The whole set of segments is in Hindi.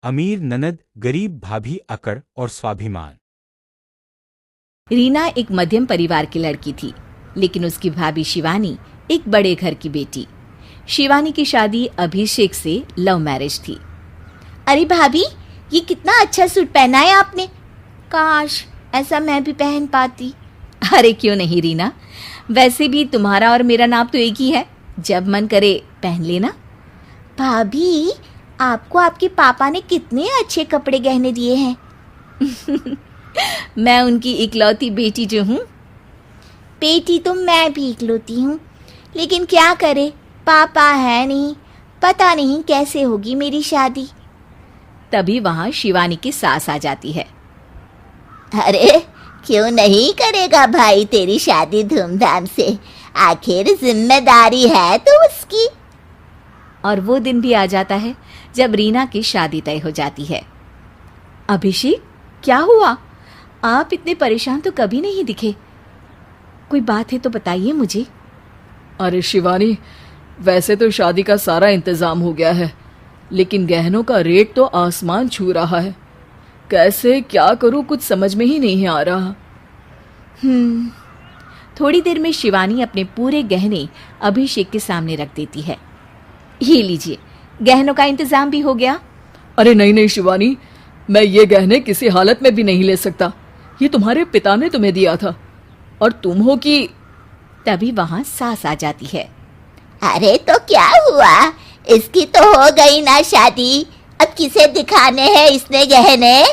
अमीर ननद, गरीब भाभी अकड़ और स्वाभिमान। रीना एक मध्यम परिवार की लड़की थी, लेकिन उसकी भाभी शिवानी एक बड़े घर की बेटी। शिवानी की शादी अभिषेक से लव मैरिज थी। अरे भाभी, ये कितना अच्छा सूट पहना है आपने। काश ऐसा मैं भी पहन पाती। अरे क्यों नहीं रीना, वैसे भी तुम्हारा और मेरा नाम तो एक ही है, जब मन करे पहन लेना। भाभी, आपको आपके पापा ने कितने अच्छे कपड़े गहने दिए हैं। मैं उनकी इकलौती बेटी जो हूँ। बेटी तो मैं भी इकलौती हूँ, लेकिन क्या करे, पापा है नहीं, पता नहीं कैसे होगी मेरी शादी। तभी वहाँ शिवानी की सास आ जाती है। अरे क्यों नहीं करेगा भाई तेरी शादी धूमधाम से, आखिर जिम्मेदारी है तो उसकी। और वो दिन भी आ जाता है जब रीना की शादी तय हो जाती है। अभिषेक, क्या हुआ? आप इतने परेशान तो कभी नहीं दिखे। कोई बात है तो बताइए मुझे। अरे शिवानी, वैसे तो शादी का सारा इंतजाम हो गया है, लेकिन गहनों का रेट तो आसमान छू रहा है। कैसे क्या करूं, कुछ समझ में ही नहीं आ रहा। थोड़ी देर में शिवानी अपने पूरे गहने अभिषेक के सामने रख देती है। ये लीजिए, गहनों का इंतजाम भी हो गया। अरे नहीं नहीं शिवानी, मैं ये गहने किसी हालत में भी नहीं ले सकता। ये तुम्हारे पिता ने तुम्हें दिया था, और तुम हो कि। तभी वहां सास आ जाती है। अरे तो क्या हुआ, इसकी तो हो गई ना शादी, अब किसे दिखाने हैं इसने गहने।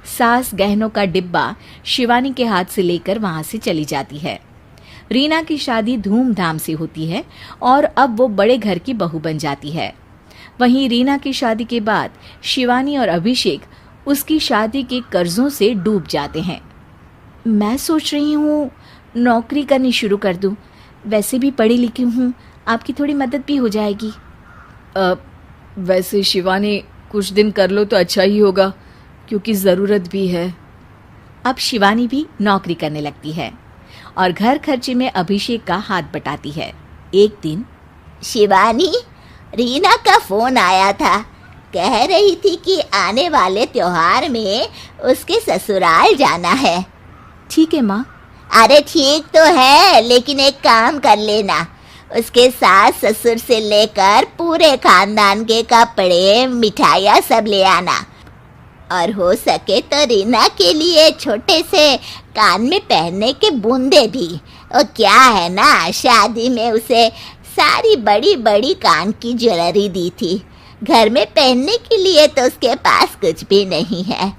सास गहनों का डिब्बा शिवानी के हाथ से लेकर वहां से चली जाती है। रीना की शादी धूमधाम से होती है और अब वो बड़े घर की बहू बन जाती है। वहीं रीना की शादी के बाद शिवानी और अभिषेक उसकी शादी के कर्जों से डूब जाते हैं। मैं सोच रही हूँ नौकरी करनी शुरू कर दूँ, वैसे भी पढ़ी लिखी हूँ, आपकी थोड़ी मदद भी हो जाएगी। वैसे शिवानी, कुछ दिन कर लो तो अच्छा ही होगा, क्योंकि ज़रूरत भी है। अब शिवानी भी नौकरी करने लगती है और घर खर्चे में अभिषेक का हाथ बटाती है। एक दिन शिवानी, रीना का फोन आया था, कह रही थी कि आने वाले त्योहार में उसके ससुराल जाना है। ठीक है माँ। अरे ठीक तो है, लेकिन एक काम कर लेना, उसके सास ससुर से लेकर पूरे खानदान के कपड़े मिठाइयाँ सब ले आना, और हो सके तो रीना के लिए छोटे से कान में पहनने के बूंदे भी। और क्या है ना, शादी में उसे सारी बड़ी बड़ी कान की ज्वेलरी दी थी, घर में पहनने के लिए तो उसके पास कुछ भी नहीं है।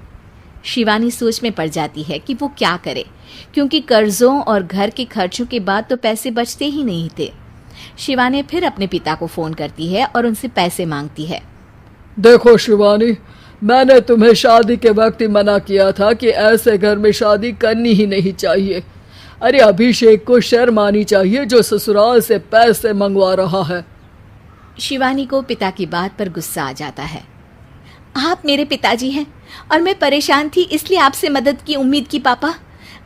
शिवानी सोच में पड़ जाती है कि वो क्या करे, क्योंकि कर्जों और घर के खर्चों के बाद तो पैसे बचते ही नहीं थे। शिवानी फिर अपने पिता को फोन करती है और उनसे पैसे मांगती है। देखो शिवानी, मैंने तुम्हें शादी के वक्त ही मना किया था कि ऐसे घर में शादी करनी ही नहीं चाहिए। अरे अभिषेक को शर्म आनी चाहिए जो ससुराल से पैसे मंगवा रहा है। शिवानी को पिता की बात पर गुस्सा आ जाता है। आप मेरे पिताजी हैं और मैं परेशान थी, इसलिए आपसे मदद की उम्मीद की पापा।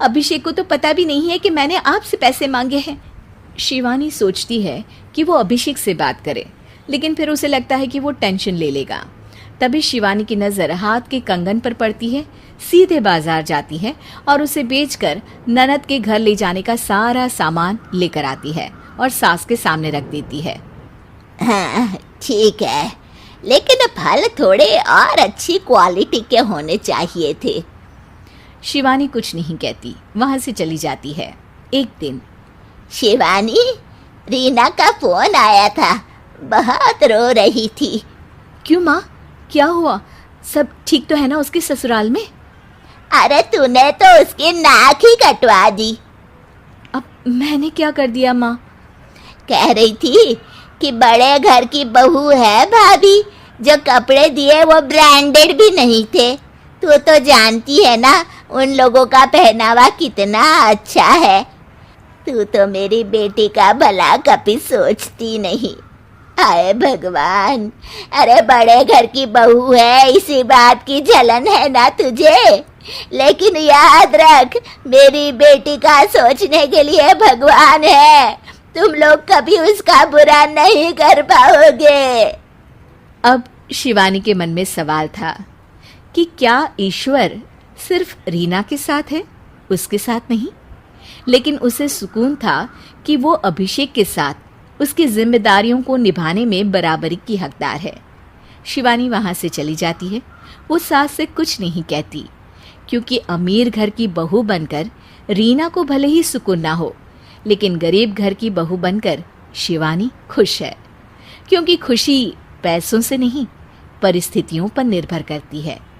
अभिषेक को तो पता भी नहीं है कि मैंने आपसे पैसे मांगे हैं। शिवानी सोचती है कि वो अभिषेक से बात करे, लेकिन फिर उसे लगता है कि वो टेंशन ले लेगा। तभी शिवानी की नज़र हाथ के कंगन पर पड़ती है, सीधे बाजार जाती है और उसे बेचकर ननद के घर ले जाने का सारा सामान लेकर आती है और सास के सामने रख देती है। हाँ ठीक है, लेकिन फल थोड़े और अच्छी क्वालिटी के होने चाहिए थे। शिवानी कुछ नहीं कहती, वहां से चली जाती है। एक दिन शिवानी, रीना का फोन आया था, बहुत रो रही थी। क्यों माँ, क्या हुआ? सब ठीक तो है ना उसके ससुराल में? अरे तूने तो उसकी नाक ही कटवा दी। अब मैंने क्या कर दिया माँ? कह रही थी कि बड़े घर की बहू है भाभी, जो कपड़े दिए वो ब्रांडेड भी नहीं थे। तू तो जानती है ना उन लोगों का पहनावा कितना अच्छा है। तू तो मेरी बेटी का भला कभी सोचती नहीं। हाय भगवान, अरे बड़े घर की बहू है, इसी बात की जलन है ना तुझे, लेकिन याद रख मेरी बेटी का सोचने के लिए भगवान है, तुम लोग कभी उसका बुरा नहीं कर पाओगे। अब शिवानी के मन में सवाल था कि क्या ईश्वर सिर्फ रीना के साथ है, उसके साथ नहीं। लेकिन उसे सुकून था कि वो अभिषेक के साथ उसकी जिम्मेदारियों को निभाने में बराबरी की हकदार है। शिवानी वहां से चली जाती है। वो सास से कुछ नहीं कहती, क्योंकि अमीर घर की बहू बनकर रीना को भले ही सुकून ना हो, लेकिन गरीब घर की बहू बनकर शिवानी खुश है, क्योंकि खुशी पैसों से नहीं परिस्थितियों पर निर्भर करती है।